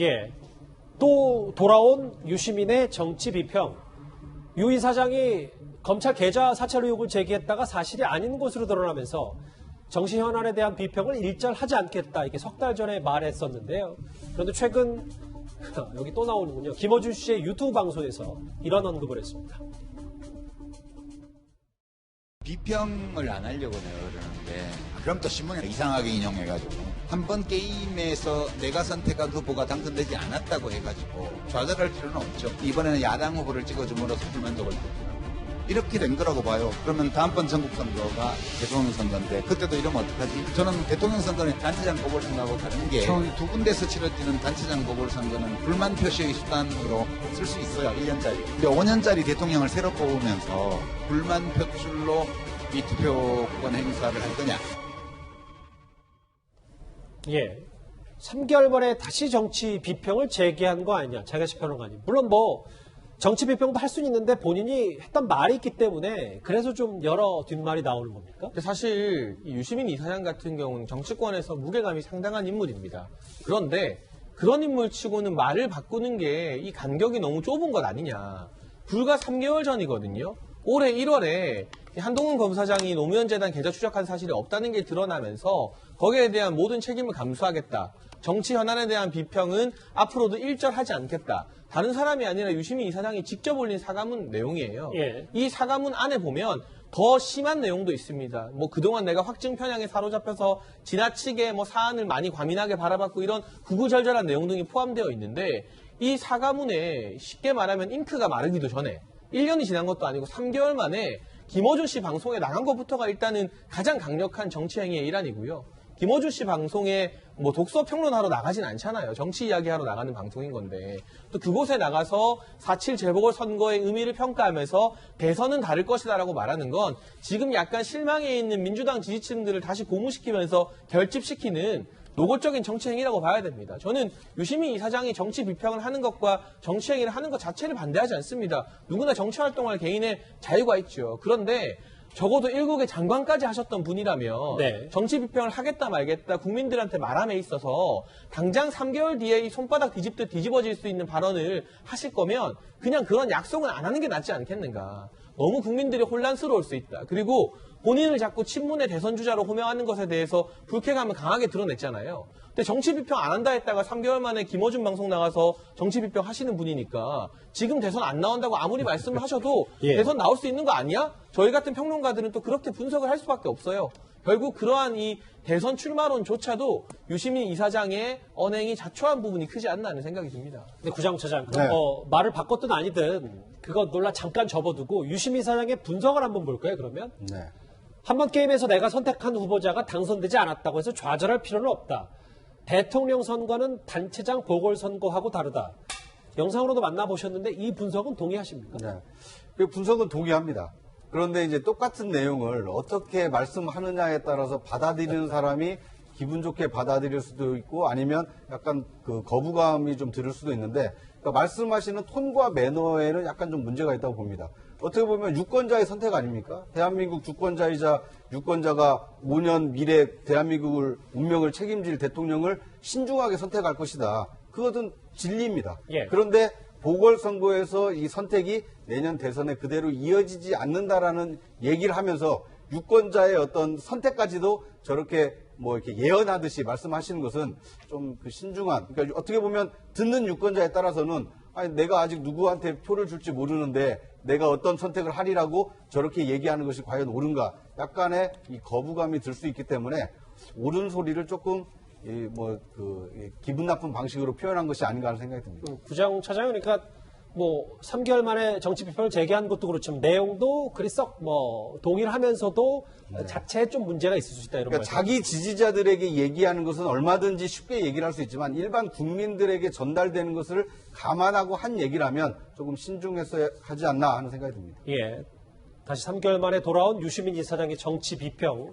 예. 또 돌아온 유시민의 정치 비평. 유 이사장이 검찰 계좌 사찰 의혹을 제기했다가 사실이 아닌 것으로 드러나면서 정치 현안에 대한 비평을 일절하지 않겠다. 이게 석 달 전에 말했었는데요. 그런데 최근 여기 또 나오는군요. 김어준 씨의 유튜브 방송에서 이런 언급을 했습니다. 비평을 안 하려고 내가 그러는데 그럼 또 신문에 이상하게 인용해가지고 한 번 게임에서 내가 선택한 후보가 당선되지 않았다고 해가지고 좌절할 필요는 없죠. 이번에는 야당 후보를 찍어줌으로써 불만족을 느끼고 이렇게 된 거라고 봐요. 그러면 다음번 전국선거가 대통령 선거인데 그때도 이러면 어떡하지? 저는 대통령 선거는 단체장 보궐선거하고 다른 게 두 군데서 치러지는 단체장 보궐선거는 불만 표시의 수단으로 쓸 수 있어요. 1년짜리. 근데 5년짜리 대통령을 새로 뽑으면서 불만 표출로 이 투표권 행사를 할 거냐? 예. 3개월 만에 다시 정치 비평을 제기한 거 아니냐. 자기식 평론가님. 물론 뭐 정치 비평도 할 수는 있는데 본인이 했던 말이 있기 때문에 그래서 좀 여러 뒷말이 나오는 겁니까? 근데 사실 이 유시민 이사장 같은 경우는 정치권에서 무게감이 상당한 인물입니다. 그런데 그런 인물치고는 말을 바꾸는 게 이 간격이 너무 좁은 것 아니냐. 불과 3개월 전이거든요. 올해 1월에 한동훈 검사장이 노무현재단 계좌 추적한 사실이 없다는 게 드러나면서 거기에 대한 모든 책임을 감수하겠다. 정치 현안에 대한 비평은 앞으로도 일절하지 않겠다. 다른 사람이 아니라 유시민 이사장이 직접 올린 사과문 내용이에요. 예. 이 사과문 안에 보면 더 심한 내용도 있습니다. 뭐 그동안 내가 확증 편향에 사로잡혀서 지나치게 뭐 사안을 많이 과민하게 바라봤고 이런 구구절절한 내용 등이 포함되어 있는데 이 사과문에 쉽게 말하면 잉크가 마르기도 전에 1년이 지난 것도 아니고 3개월 만에 김어준 씨 방송에 나간 것부터가 일단은 가장 강력한 정치 행위의 일환이고요. 김어준 씨 방송에 뭐 독서 평론하러 나가진 않잖아요. 정치 이야기하러 나가는 방송인 건데 또 그곳에 나가서 4.7 재보궐선거의 의미를 평가하면서 대선은 다를 것이다라고 말하는 건 지금 약간 실망해 있는 민주당 지지층들을 다시 고무시키면서 결집시키는 노골적인 정치 행위라고 봐야 됩니다. 저는 유시민 이사장이 정치 비평을 하는 것과 정치 행위를 하는 것 자체를 반대하지 않습니다. 누구나 정치 활동할 개인의 자유가 있죠. 그런데 적어도 일국의 장관까지 하셨던 분이라면 네. 정치 비평을 하겠다 말겠다 국민들한테 말함에 있어서 당장 3개월 뒤에 이 손바닥 뒤집듯 뒤집어질 수 있는 발언을 하실 거면 그냥 그런 약속은 안 하는 게 낫지 않겠는가. 너무 국민들이 혼란스러울 수 있다. 그리고 본인을 자꾸 친문의 대선 주자로 호명하는 것에 대해서 불쾌감을 강하게 드러냈잖아요. 근데 정치 비평 안 한다 했다가 3개월 만에 김어준 방송 나가서 정치 비평 하시는 분이니까 지금 대선 안 나온다고 아무리 말씀을 하셔도 예. 대선 나올 수 있는 거 아니야? 저희 같은 평론가들은 또 그렇게 분석을 할 수밖에 없어요. 결국 그러한 이 대선 출마론조차도 유시민 이사장의 언행이 자초한 부분이 크지 않나 하는 생각이 듭니다. 근데 구장차장, 그럼 뭐 말을 바꿨든 아니든 그거 논란 잠깐 접어두고 유시민 이사장의 분석을 한번 볼까요, 그러면? 네. 한번 게임에서 내가 선택한 후보자가 당선되지 않았다고 해서 좌절할 필요는 없다. 대통령 선거는 단체장 보궐선거하고 다르다. 영상으로도 만나보셨는데 이 분석은 동의하십니까? 네. 그 분석은 동의합니다. 그런데 이제 똑같은 내용을 어떻게 말씀하느냐에 따라서 받아들이는 사람이 기분 좋게 받아들일 수도 있고 아니면 약간 그 거부감이 좀 들을 수도 있는데 그러니까 말씀하시는 톤과 매너에는 약간 좀 문제가 있다고 봅니다. 어떻게 보면 유권자의 선택 아닙니까? 대한민국 주권자이자 유권자가 5년 미래 대한민국을 운명을 책임질 대통령을 신중하게 선택할 것이다. 그것은 진리입니다. 예. 그런데 보궐선거에서 이 선택이 내년 대선에 그대로 이어지지 않는다라는 얘기를 하면서 유권자의 어떤 선택까지도 저렇게 뭐 이렇게 예언하듯이 말씀하시는 것은 좀 그 신중한, 그러니까 어떻게 보면 듣는 유권자에 따라서는 아니 내가 아직 누구한테 표를 줄지 모르는데 내가 어떤 선택을 하리라고 저렇게 얘기하는 것이 과연 옳은가? 약간의 이 거부감이 들 수 있기 때문에 옳은 소리를 조금 기분 나쁜 방식으로 표현한 것이 아닌가 하는 생각이 듭니다. 구장차장, 그러니까 뭐 3개월 만에 정치 비평을 제기한 것도 그렇지만 내용도 그리 썩 뭐 동의를 하면서도 자체에 좀 문제가 있을 수 있다 이런 그러니까 자기 지지자들에게 얘기하는 것은 얼마든지 쉽게 얘기를 할 수 있지만 일반 국민들에게 전달되는 것을 감안하고 한 얘기라면 조금 신중해서 하지 않나 하는 생각이 듭니다. 예. 다시 3개월 만에 돌아온 유시민 이사장의 정치 비평,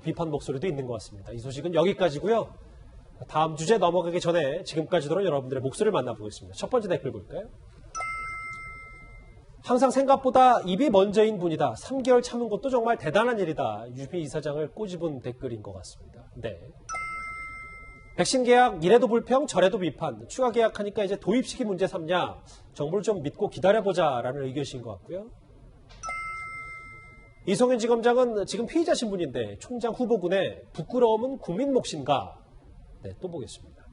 비판 목소리도 있는 것 같습니다. 이 소식은 여기까지고요. 다음 주제 넘어가기 전에 지금까지 들은 여러분들의 목소리를 만나보겠습니다. 첫 번째 댓글 볼까요? 항상 생각보다 입이 먼저인 분이다. 3개월 참은 것도 정말 대단한 일이다. 유시민 이사장을 꼬집은 댓글인 것 같습니다. 네. 백신 계약 이래도 불평 저래도 비판. 추가 계약하니까 이제 도입시기 문제 삼냐. 정부를 좀 믿고 기다려보자라는 의견이신 것 같고요. 이성윤 지검장은 지금 피의자 신분인데 총장 후보군의 부끄러움은 국민 몫인가. 네, 또 보겠습니다.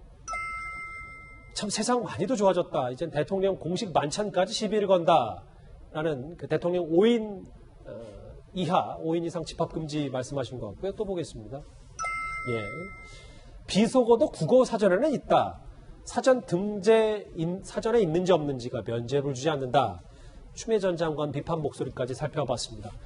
참 세상 많이도 좋아졌다. 이젠 대통령 공식 만찬까지 시비를 건다라는 그 대통령 5인 이하, 5인 이상 집합금지 말씀하신 것 같고요. 또 보겠습니다. 예. 비속어도 국어 사전에는 있다. 사전 등재 사전에 있는지 없는지가 면죄부를 주지 않는다. 추미애 전 장관 비판 목소리까지 살펴봤습니다.